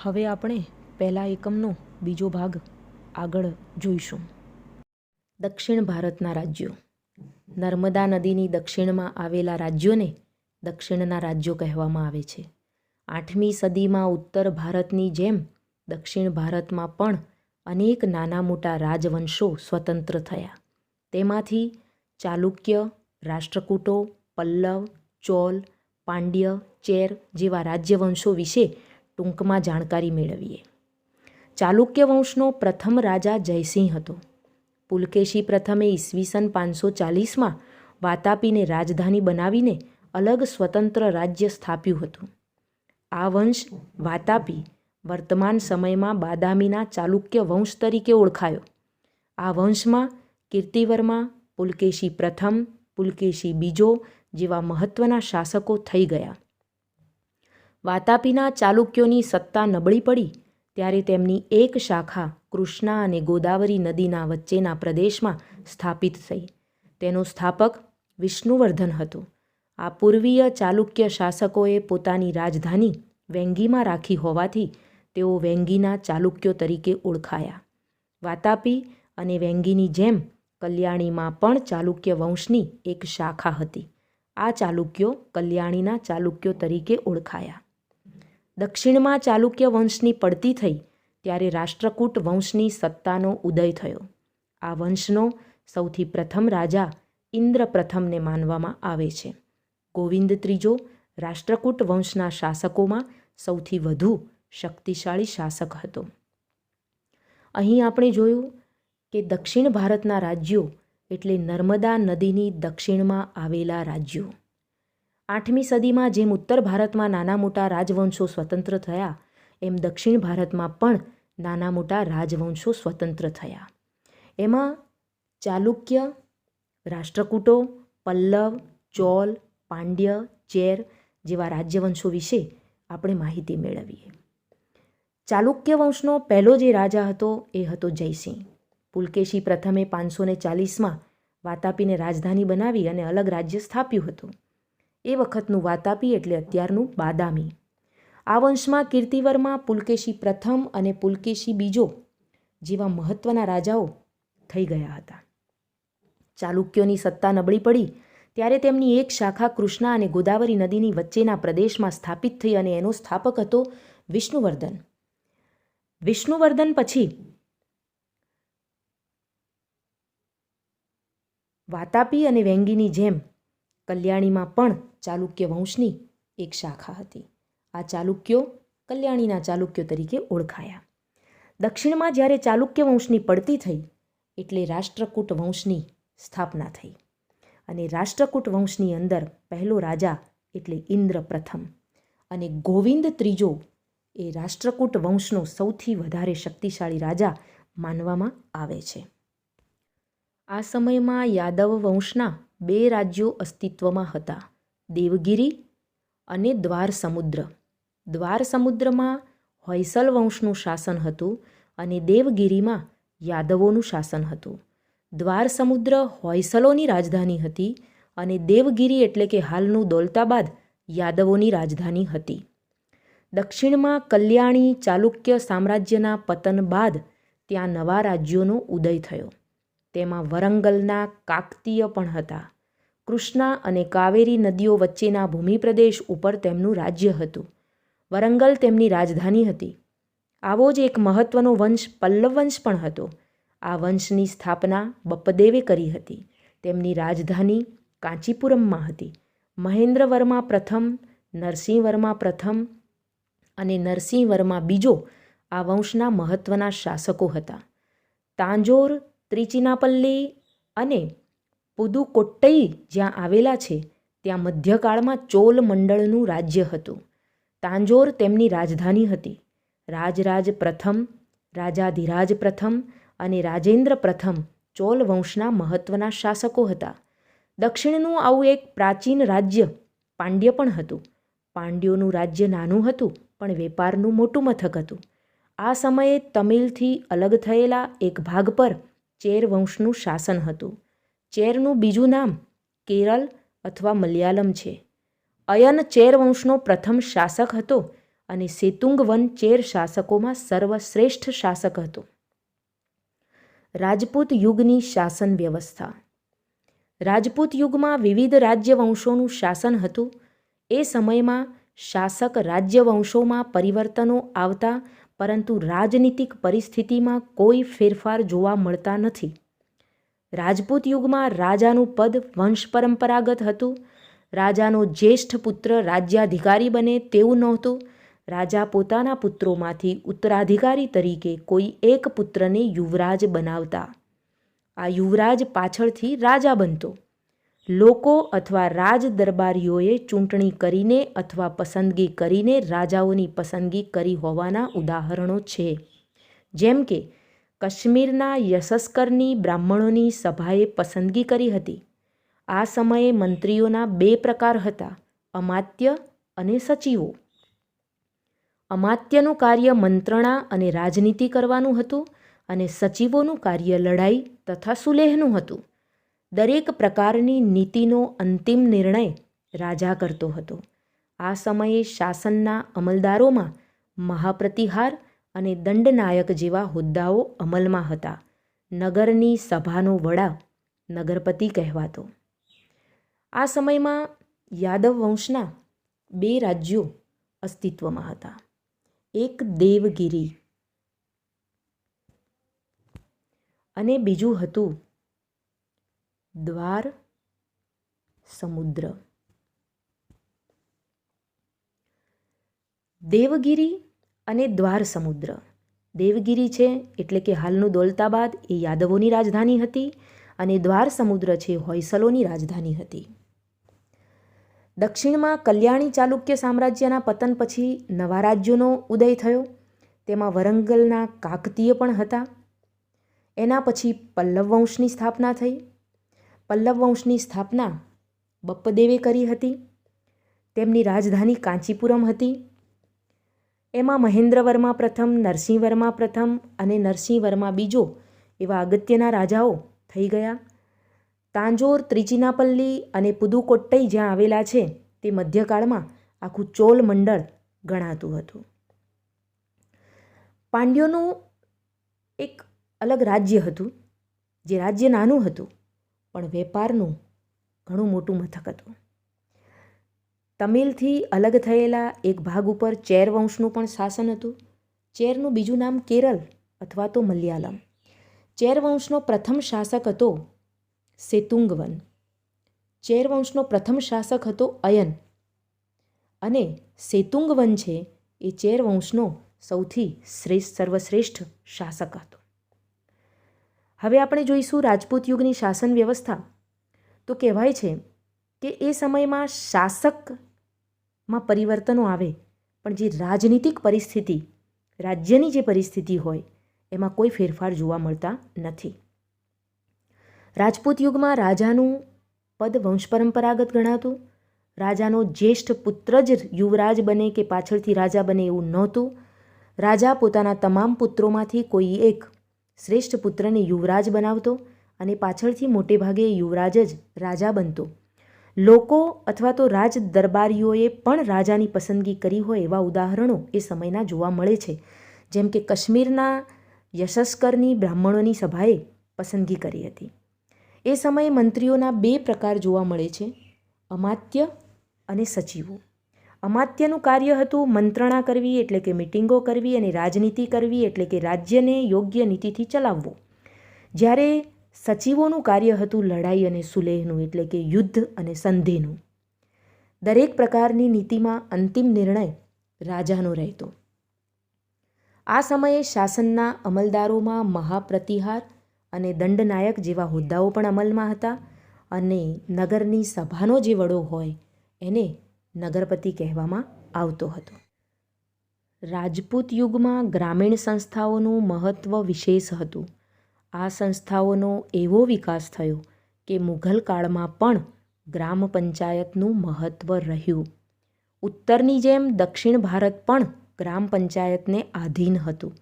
હવે આપણે પહેલા એકમનો બીજો ભાગ આગળ જોઈશું. દક્ષિણ ભારતના રાજ્યો. નર્મદા નદીની દક્ષિણમાં આવેલા રાજ્યોને દક્ષિણના રાજ્યો કહેવામાં આવે છે. 8મી સદીમાં ઉત્તર ભારતની જેમ દક્ષિણ ભારતમાં પણ અનેક નાના મોટા રાજવંશો સ્વતંત્ર થયા. તેમાંથી ચાલુક્ય, રાષ્ટ્રકૂટો, પલ્લવ, ચોલ, પાંડ્ય, ચેર જેવા રાજ્યવંશો વિશે ટૂંકમાં જાણકારી મેળવીએ. ચાલુક્ય વંશનો પ્રથમ રાજા જયસિંહ હતો. પુલકેશી પ્રથમે ઈસવીસન 540માં વાતાપીને રાજધાની બનાવીને અલગ સ્વતંત્ર રાજ્ય સ્થાપ્યું હતું. આ વંશ વાતાપી વર્તમાન સમયમાં બાદામીના ચાલુક્ય વંશ તરીકે ઓળખાયો. આ વંશમાં કીર્તિવર્મા, પુલકેશી પ્રથમ, પુલકેશી બીજો જેવા મહત્ત્વના શાસકો થઈ ગયા. વાતાપીના ચાલુક્યોની સત્તા નબળી પડી ત્યારે તેમની એક શાખા કૃષ્ણા અને ગોદાવરી નદીના વચ્ચેના પ્રદેશમાં સ્થાપિત થઈ. તેનો સ્થાપક વિષ્ણુવર્ધન હતો. આ પૂર્વીય ચાલુક્ય શાસકોએ પોતાની રાજધાની વેંગીમાં રાખી હોવાથી તેઓ વેંગીના ચાલુક્યો તરીકે ઓળખાયા. વાતાપી અને વેંગીની જેમ કલ્યાણીમાં પણ ચાલુક્ય વંશની એક શાખા હતી. આ ચાલુક્યો કલ્યાણીના ચાલુક્યો તરીકે ઓળખાયા. દક્ષિણમાં ચાલુક્ય વંશની પડતી થઈ ત્યારે રાષ્ટ્રકૂટ વંશની સત્તાનો ઉદય થયો. આ વંશનો સૌથી પ્રથમ રાજા ઇન્દ્ર પ્રથમને માનવામાં આવે છે. ગોવિંદ ત્રીજો રાષ્ટ્રકૂટ વંશના શાસકોમાં સૌથી વધુ શક્તિશાળી શાસક હતો. અહીં આપણે જોયું કે દક્ષિણ ભારતના રાજ્યો એટલે નર્મદા નદીની દક્ષિણમાં આવેલા રાજ્યો. 8મી સદીમાં જેમ ઉત્તર ભારતમાં નાના મોટા રાજવંશો સ્વતંત્ર થયા એમ દક્ષિણ ભારતમાં પણ નાના મોટા રાજવંશો સ્વતંત્ર થયા. એમાં ચાલુક્ય, રાષ્ટ્રકૂટો, પલ્લવ, ચોલ, પાંડ્ય, ચેર જેવા રાજ્યવંશો વિશે આપણે માહિતી મેળવીએ. ચાલુક્ય વંશનો પહેલો જે રાજા હતો એ હતો જયસિંહ. પુલકેશી પ્રથમે 540માં વાતાપીને રાજધાની બનાવી અને અલગ રાજ્ય સ્થાપ્યું હતું. એ વખતનું વાતાપી એટલે અત્યારનું બાદામી. આ વંશમાં કીર્તિવર્મા, પુલકેશી પ્રથમ અને પુલકેશી બીજો જેવા મહત્ત્વના રાજાઓ થઈ ગયા હતા. ચાલુક્યોની સત્તા નબળી પડી ત્યારે તેમની એક શાખા કૃષ્ણા અને ગોદાવરી નદીની વચ્ચેના પ્રદેશમાં સ્થાપિત થઈ અને એનો સ્થાપક હતો વિષ્ણુવર્ધન. વિષ્ણુવર્ધન પછી વાતાપી અને વેંગીની જેમ કલ્યાણીમાં પણ ચાલુક્ય વંશની એક શાખા હતી. આ ચાલુક્યો કલ્યાણીના ચાલુક્યો તરીકે ઓળખાયા. દક્ષિણમાં જ્યારે ચાલુક્ય વંશની પડતી થઈ એટલે રાષ્ટ્રકૂટ વંશની સ્થાપના થઈ અને રાષ્ટ્રકૂટ વંશની અંદર પહેલો રાજા એટલે ઇન્દ્ર પ્રથમ અને ગોવિંદ ત્રીજો એ રાષ્ટ્રકૂટ વંશનો સૌથી વધારે શક્તિશાળી રાજા માનવામાં આવે છે. આ સમયમાં યાદવ વંશના 2 રાજ્યો અસ્તિત્વમાં હતા, દેવગિરી અને દ્વાર સમુદ્ર. દ્વાર સમુદ્રમાં હોયસલ વંશનું શાસન હતું અને દેવગિરીમાં યાદવોનું શાસન હતું. દ્વાર સમુદ્ર હોયસલોની રાજધાની હતી અને દેવગિરી એટલે કે હાલનું દૌલતાબાદ યાદવોની રાજધાની હતી. દક્ષિણમાં કલ્યાણી ચાલુક્ય સામ્રાજ્યના પતન બાદ ત્યાં નવા રાજ્યોનો ઉદય થયો. તેમાં વરંગલના કાકતીય પણ હતા. કૃષ્ણા અને કાવેરી નદીઓ વચ્ચેના ભૂમિપ્રદેશ ઉપર તેમનું રાજ્ય હતું. વરંગલ તેમની રાજધાની હતી. આવો જ એક મહત્ત્વનો વંશ પલ્લવ વંશ પણ હતો. આ વંશની સ્થાપના બપ્પદેવે કરી હતી. તેમની રાજધાની કાંચીપુરમમાં હતી. મહેન્દ્રવર્મા પ્રથમ, નરસિંહવર્મા પ્રથમ અને નરસિંહવર્મા બીજો આ વંશના મહત્ત્વના શાસકો હતા. તાંજોર, ત્રિચિનાપલ્લી અને પુદુકોટ્ટઈ જ્યાં આવેલા છે ત્યાં મધ્યકાળમાં ચોલ મંડળનું રાજ્ય હતું. તાંજોર તેમની રાજધાની હતી. રાજરાજ પ્રથમ, રાજાધિરાજ પ્રથમ અને રાજેન્દ્ર પ્રથમ ચોલ વંશના મહત્ત્વના શાસકો હતા. દક્ષિણનું આવું એક પ્રાચીન રાજ્ય પાંડ્ય પણ હતું. પાંડ્યોનું રાજ્ય નાનું હતું પણ વેપારનું મોટું મથક હતું. આ સમયે તમિલથી અલગ થયેલા એક ભાગ પર ચેર વંશનું શાસન હતું. ચેરનું બીજું નામ કેરળ અથવા મલયાલમ છે. અયન ચેર વંશનો પ્રથમ શાસક હતો અને સેતુંગવન ચેર શાસકોમાં સર્વશ્રેષ્ઠ શાસક હતો. રાજપૂત યુગની શાસન વ્યવસ્થા. રાજપૂત યુગમાં વિવિધ રાજ્યવંશોનું શાસન હતું. એ સમયમાં શાસક રાજ્યવંશોમાં પરિવર્તનો આવતા, પરંતુ રાજનીતિક પરિસ્થિતિમાં કોઈ ફેરફાર જોવા મળતા નથી. રાજપૂત યુગમાં રાજાનું પદ વંશ પરંપરાગત હતું. રાજાનો જ્યેષ્ઠ પુત્ર રાજ્યાધિકારી બને તેવું નહોતું. રાજા પોતાના પુત્રોમાંથી ઉત્તરાધિકારી તરીકે કોઈ એક પુત્રને યુવરાજ બનાવતા. આ યુવરાજ પાછળથી રાજા બનતો. લોકો અથવા રાજ દરબારીઓએ ચૂંટણી કરીને અથવા પસંદગી કરીને રાજાઓની પસંદગી કરી હોવાના ઉદાહરણો છે. જેમ કે કાશ્મીરના યશસ્કરની બ્રાહ્મણોની સભાએ પસંદગી કરી હતી. આ સમયે મંત્રીઓના 2 પ્રકાર હતા, અમાત્ય અને સચિવો. અમાત્યનું કાર્ય મંત્રણા અને રાજનીતિ કરવાનું હતું અને સચિવોનું કાર્ય લડાઈ તથા સુલેહનું હતું. દરેક પ્રકારની નીતિનો અંતિમ નિર્ણય રાજા કરતો હતો. આ સમયે શાસનના અમલદારોમાં મહાપ્રતિહાર અને દંડનાયક જેવા હોદ્દાઓ અમલમાં હતા. નગરની સભાનો વડા નગરપતિ કહેવાતો. આ સમયમાં યાદવ વંશના 2 રાજ્યો અસ્તિત્વમાં હતા. એક દેવગીરી અને બીજું હતું દ્વાર સમુદ્ર. દેવગીરી અને દ્વાર સમુદ્ર. દેવગીરી છે એટલે કે હાલનું દૌલતાબાદ એ યાદવોની રાજધાની હતી અને દ્વાર સમુદ્ર છે હોયસલોની રાજધાની હતી. દક્ષિણમાં કલ્યાણી ચાલુક્ય સામ્રાજ્યના પતન પછી નવા રાજ્યોનો ઉદય થયો. તેમાં વરંગલના કાકતીય પણ હતા. એના પછી પલ્લવ વંશની સ્થાપના થઈ. પલ્લવ વંશની સ્થાપના બપ્પદેવે કરી હતી. તેમની રાજધાની કાંચીપુરમ હતી. એમાં મહેન્દ્રવર્મા પ્રથમ, નરસિંહવર્મા પ્રથમ અને નરસિંહવર્મા બીજો એવા અગત્યના રાજાઓ થઈ ગયા. તાંજોર, ત્રિચિનાપલ્લી અને પુદુકોટ્ટઈ જ્યાં આવેલા છે તે મધ્યકાળમાં આખું ચોલ મંડળ ગણાતું હતું. પાંડ્યોનું એક અલગ રાજ્ય હતું, જે રાજ્ય નાનું હતું પણ વેપારનું ઘણું મોટું મથક હતું. તમિલથી અલગ થયેલા એક ભાગ ઉપર ચેર વંશનું પણ શાસન હતું. ચેરનું બીજું નામ કેરળ અથવા તો મલયાલમ. ચેર વંશનો પ્રથમ શાસક હતો સેતુંગવન. ચેર વંશનો પ્રથમ શાસક હતો અયન અને સેતુંગવન છે એ ચેર વંશનો સૌથી સર્વશ્રેષ્ઠ શાસક હતો. હવે આપણે જોઈશું રાજપૂત યુગની શાસન વ્યવસ્થા. તો કહેવાય છે કે એ સમયમાં શાસકમાં પરિવર્તનો આવે પણ જે રાજનીતિક પરિસ્થિતિ, રાજ્યની જે પરિસ્થિતિ હોય એમાં કોઈ ફેરફાર જોવા મળતા નથી. રાજપૂત યુગમાં રાજાનું પદ વંશ પરંપરાગત ગણાતું. રાજાનો જ્યેષ્ઠ પુત્ર જ યુવરાજ બને કે પાછળથી રાજા બને એવું નહોતું. રાજા પોતાના તમામ પુત્રોમાંથી કોઈ એક શ્રેષ્ઠ પુત્રને યુવરાજ બનાવતો અને પાછળથી મોટે ભાગે યુવરાજ જ રાજા બનતો. લોકો અથવા તો રાજ દરબારીઓએ પણ રાજાની પસંદગી કરી હોય એવા ઉદાહરણો એ સમયના જોવા મળે છે. જેમ કે કાશ્મીરના યશસ્કરની બ્રાહ્મણોની સભાએ પસંદગી કરી હતી. એ સમયે મંત્રીઓના 2 પ્રકાર જોવા મળે છે, અમાત્ય અને સચિવો. અમાત્યનું કાર્ય હતું મંત્રણા કરવી એટલે કે મિટિંગો કરવી અને રાજનીતિ કરવી એટલે કે રાજ્યને યોગ્ય નીતિથી ચલાવવું. જ્યારે સચિવોનું કાર્ય હતું લડાઈ અને સુલેહનું એટલે કે યુદ્ધ અને સંધિનું. દરેક પ્રકારની નીતિમાં અંતિમ નિર્ણય રાજાનો રહેતો. આ સમયે શાસનના અમલદારોમાં મહાપ્રતિહાર અને દંડનાયક જેવા હોદ્દાઓ પણ અમલમાં હતા અને નગરની સભાનો જે વડો હોય એને નગરપતિ કહેવામાં આવતો હતો. રાજપૂત યુગમાં ગ્રામીણ સંસ્થાઓનું મહત્ત્વ વિશેષ હતું. આ સંસ્થાઓનો એવો વિકાસ થયો કે મુઘલ કાળમાં પણ ગ્રામ પંચાયતનું મહત્ત્વ રહ્યું. ઉત્તરની જેમ દક્ષિણ ભારત પણ ગ્રામ પંચાયતને આધીન હતું.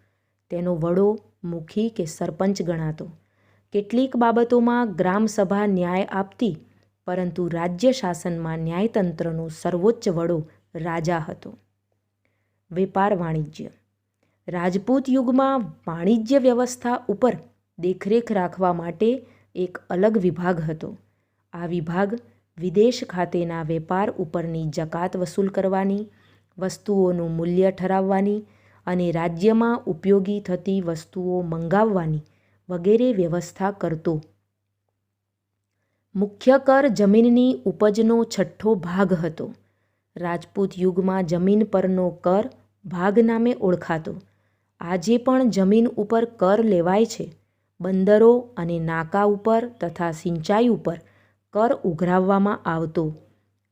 તેનો વડો, મુખી કે સરપંચ ગણાતો. કેટલીક બાબતોમાં ગ્રામસભા ન્યાય આપતી, પરંતુ રાજ્ય શાસનમાં ન્યાયતંત્રનો સર્વોચ્ચ વડો રાજા હતો. વેપાર વાણિજ્ય. રાજપૂત યુગમાં વાણિજ્ય વ્યવસ્થા ઉપર દેખરેખ રાખવા માટે એક અલગ વિભાગ હતો. આ વિભાગ વિદેશ ખાતેના વેપાર ઉપરની જકાત વસૂલ કરવાની, વસ્તુઓનું મૂલ્ય ઠરાવવાની અને રાજ્યમાં ઉપયોગી થતી વસ્તુઓ મંગાવવાની વગેરે વ્યવસ્થા કરતો. મુખ્ય કર જમીનની ઉપજનો 6ઠ્ઠો ભાગ હતો. રાજપૂત યુગમાં જમીન પરનો કર ભાગ નામે ઓળખાતો. આજે પણ જમીન ઉપર કર લેવાય છે. બંદરો અને નાકા ઉપર તથા સિંચાઈ ઉપર કર ઉઘરાવવામાં આવતો.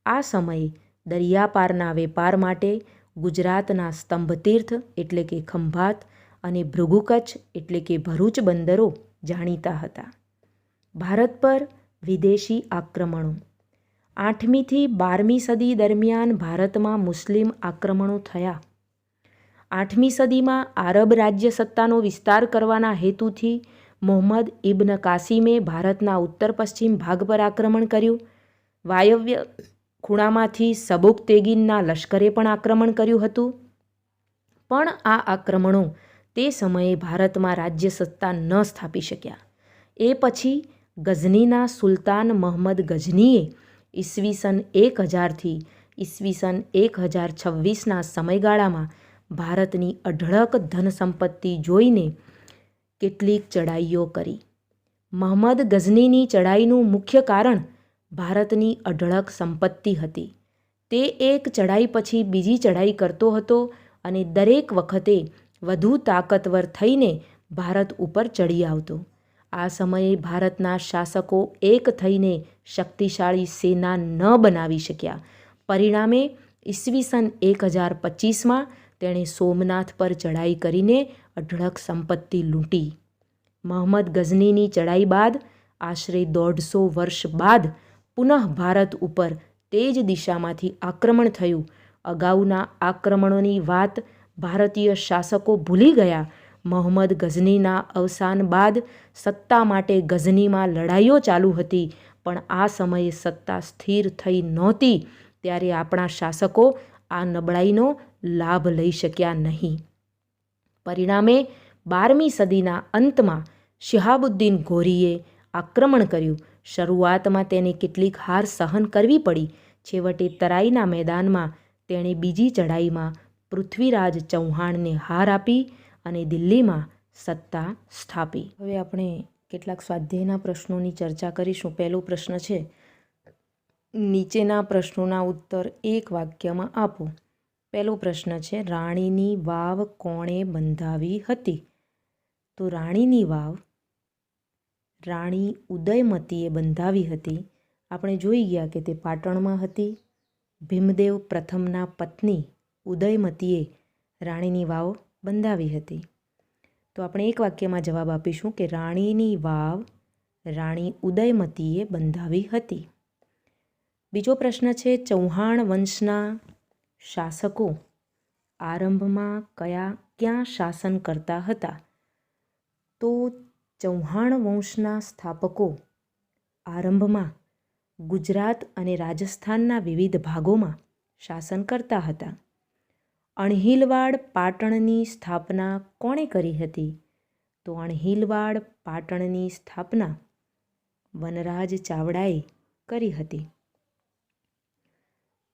આ સમયે દરિયાપારના વેપાર માટે ગુજરાતના સ્તંભતીર્થ એટલે કે ખંભાત અને ભૃગુકચ્છ એટલે કે ભરૂચ બંદરો જાણીતા હતા. ભારત પર વિદેશી આક્રમણો. 8મી થી 12મી સદી દરમિયાન ભારતમાં મુસ્લિમ આક્રમણો થયા. 8મી સદીમાં આરબ રાજ્ય સત્તાનો વિસ્તાર કરવાના હેતુથી મોહમ્મદ ઇબ્ન કાસિમે ભારતના ઉત્તર પશ્ચિમ ભાગ પર આક્રમણ કર્યું. વાયવ્ય ખૂણામાંથી સબુકતેગીનના લશ્કરે પણ આક્રમણ કર્યું હતું. પણ આ આક્રમણો તે સમયે ભારતમાં રાજ્ય સત્તા ન સ્થાપી શક્યા. એ પછી ગઝનીના સુલતાન મહમ્મદ ગઝનીએ ઈસવીસન 1000થી ઈસવીસન 1026ના સમયગાળામાં ભારતની અઢળક ધન સંપત્તિ જોઈને કેટલીક ચડાઈઓ કરી. મહમ્મદ ગઝનીની ચડાઈનું મુખ્ય કારણ ભારતની અઢળક સંપત્તિ હતી. તે એક ચડાઈ પછી બીજી ચડાઈ કરતો હતો અને દરેક વખતે વધુ તાકતવર થઈને ભારત ઉપર ચડી આવતો. આ સમયે ભારતના શાસકો એક થઈને શક્તિશાળી સેના ન બનાવી શક્યા. પરિણામે ઈસવીસન 1025માં તેણે સોમનાથ પર ચડાઈ કરીને અઢળક સંપત્તિ લૂંટી. મહમ્મદ ગઝનીની ચડાઈ બાદ આશરે 150 વર્ષ બાદ પુનઃ ભારત ઉપર તે જ દિશામાંથી આક્રમણ થયું. અગાઉના આક્રમણોની વાત ભારતીય શાસકો ભૂલી ગયા. મહમ્મદ ગઝનીના અવસાન બાદ સત્તા માટે ગઝનીમાં લડાઈઓ ચાલુ હતી, પણ આ સમયે સત્તા સ્થિર થઈ નહોતી. ત્યારે આપણા શાસકો આ નબળાઈનો લાભ લઈ શક્યા નહીં. પરિણામે 12મી સદીના અંતમાં શિહાબુદ્દીન ઘોરીએ આક્રમણ કર્યું. શરૂઆતમાં તેને કેટલીક હાર સહન કરવી પડી. છેવટે તરાઈના મેદાનમાં તેણે બીજી ચડાઈમાં પૃથ્વીરાજ ચૌહાણને હાર આપી અને દિલ્હીમાં સત્તા સ્થાપી. હવે આપણે કેટલાક સ્વાધ્યાયના પ્રશ્નોની ચર્ચા કરીશું. પહેલો પ્રશ્ન છે, નીચેના પ્રશ્નોના ઉત્તર એક વાક્યમાં આપો. પહેલો પ્રશ્ન છે, રાણીની વાવ કોણે બંધાવી હતી? તો રાણીની વાવ રાણી ઉદયમતીએ બંધાવી હતી. આપણે જોઈ ગયા કે તે પાટણમાં હતી. ભીમદેવ પ્રથમના પત્ની ઉદયમતીએ રાણીની વાવ બંધાવી હતી. તો આપણે એક વાક્યમાં જવાબ આપીશું કે રાણીની વાવ રાણી ઉદયમતીએ બંધાવી હતી. બીજો પ્રશ્ન છે, ચૌહાણ વંશના શાસકો આરંભમાં ક્યાં શાસન કરતા હતા? તો ચૌહાણ વંશના સ્થાપકો આરંભમાં ગુજરાત અને રાજસ્થાનના વિવિધ ભાગોમાં શાસન કરતા હતા. અણહિલવાડ પાટણની સ્થાપના કોણે કરી હતી? તો અણહિલવાડ પાટણની સ્થાપના વનરાજ ચાવડાએ કરી હતી.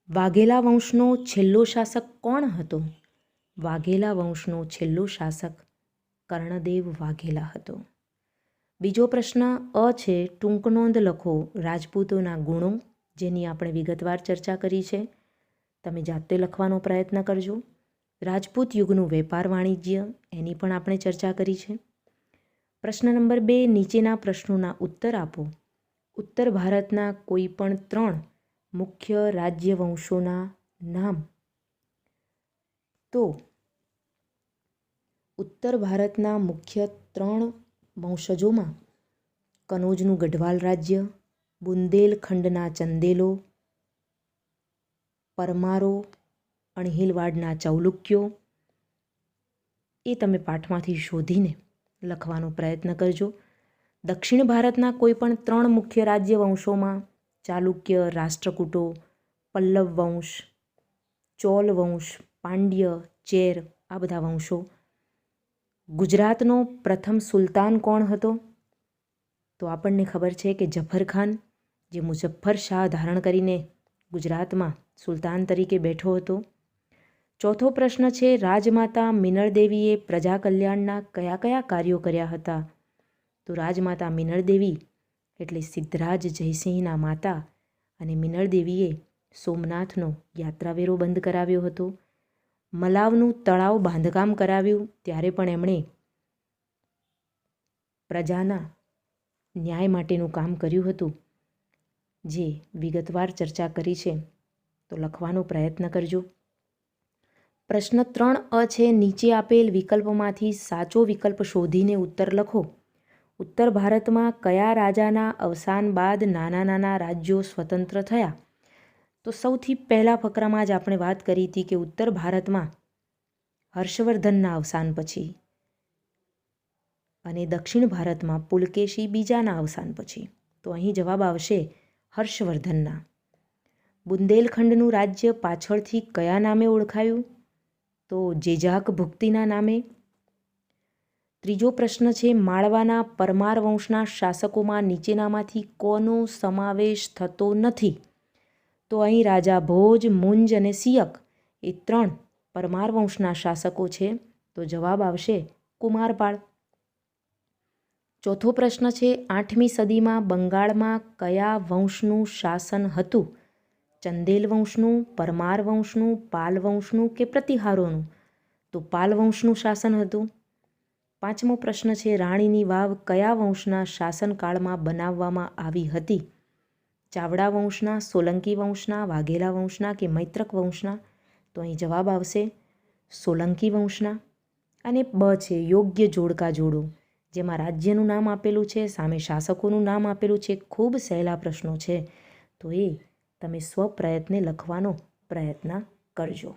વાઘેલા વંશનો છેલ્લો શાસક કોણ હતો? વાઘેલા વંશનો છેલ્લો શાસક કર્ણદેવ વાઘેલા હતો. બીજો પ્રશ્ન અ છે, ટૂંક નોંધ લખો રાજપૂતોના ગુણો, જેની આપણે વિગતવાર ચર્ચા કરી છે. તમે જાતે લખવાનો પ્રયત્ન કરજો. રાજપૂત યુગનું વેપાર વાણિજ્ય, એની પણ આપણે ચર્ચા કરી છે. પ્રશ્ન નંબર 2, નીચેના પ્રશ્નોના ઉત્તર આપો. ઉત્તર ભારતના કોઈ પણ 3 મુખ્ય રાજ્યવંશોના નામ. તો ઉત્તર ભારતના મુખ્ય 3 વંશજોમાં કનોજનું ગઢવાલ રાજ્ય, બુંદેલખંડના ચંદેલો, પરમારો, અણહિલવાડના ચૌલુક્યો, એ તમે પાઠમાંથી શોધીને લખવાનો પ્રયત્ન કરજો. દક્ષિણ ભારતના કોઈ પણ 3 મુખ્ય રાજ્યવંશોમાં ચાલુક્ય, રાષ્ટ્રકૂટો, પલ્લવ વંશ, ચોલ વંશ, પાંડ્ય, ચેર, આ બધા વંશો. ગુજરાતનો પ્રથમ સુલતાન કોણ હતો? તો આપણને ખબર છે કે જફર ખાન, જે મુઝફ્ફર શાહ ધારણ કરીને ગુજરાતમાં સુલતાન તરીકે બેઠો હતો. ચોથો પ્રશ્ન છે, રાજમાતા મિનળ દેવીએ પ્રજા કલ્યાણના કયા કયા કાર્યો કર્યા હતા? તો રાજમાતા મિનળ દેવી એટલે સિદ્ધરાજ જયસિંહના માતા, અને મિનળ દેવીએ સોમનાથનો યાત્રાવેરો બંધ કરાવ્યો હતો. મલાવનું તળાવ બાંધકામ કરાવ્યું ત્યારે પણ એમણે પ્રજાના ન્યાય માટેનું કામ કર્યું હતું, જે વિગતવાર ચર્ચા કરી છે, તો લખવાનો પ્રયત્ન કરજો. પ્રશ્ન 3 છે, નીચે આપેલ વિકલ્પમાંથી સાચો વિકલ્પ શોધીને ઉત્તર લખો. ઉત્તર ભારતમાં કયા રાજાના અવસાન બાદ નાના નાના રાજ્યો સ્વતંત્ર થયા? તો સૌથી પહેલા ફકરામાં જ આપણે વાત કરી હતી કે ઉત્તર ભારતમાં હર્ષવર્ધનના અવસાન પછી, અને દક્ષિણ ભારતમાં પુલકેશી બીજાના અવસાન પછી. તો અહીં જવાબ આવશે હર્ષવર્ધનના. બુંદેલખંડનું રાજ્ય પાછળથી કયા નામે ઓળખાયું? તો જેજાક ભુક્તિના નામે. ત્રીજો પ્રશ્ન છે, માળવાના પરમાર વંશના શાસકોમાં નીચેનામાંથી કોનો સમાવેશ થતો નથી? તો અહીં રાજા ભોજ, મુંજ અને સિયક એ 3 પરમાર વંશના શાસકો છે. તો જવાબ આવશે કુમારપાળ. ચોથો પ્રશ્ન છે, 8મી સદીમાં બંગાળમાં કયા વંશનું શાસન હતું? ચંદેલ વંશનું, પરમાર વંશનું, પાલ વંશનું કે પ્રતિહારોનું? તો પાલ વંશનું શાસન હતું. 5મો પ્રશ્ન છે, રાણીની વાવ કયા વંશના શાસનકાળમાં બનાવવામાં આવી હતી? ચાવડા વંશના, સોલંકી વંશના, વાઘેલા વંશના કે મૈત્રક વંશના? તો અહીં જવાબ આવશે સોલંકી વંશના. અને બ છે, યોગ્ય જોડકા જોડો, જેમાં રાજ્યનું નામ આપેલું છે, સામે શાસકોનું નામ આપેલું છે. ખૂબ સહેલા પ્રશ્નો છે, તો એ તમે સ્વપ્રયત્ને લખવાનો પ્રયત્ન કરજો.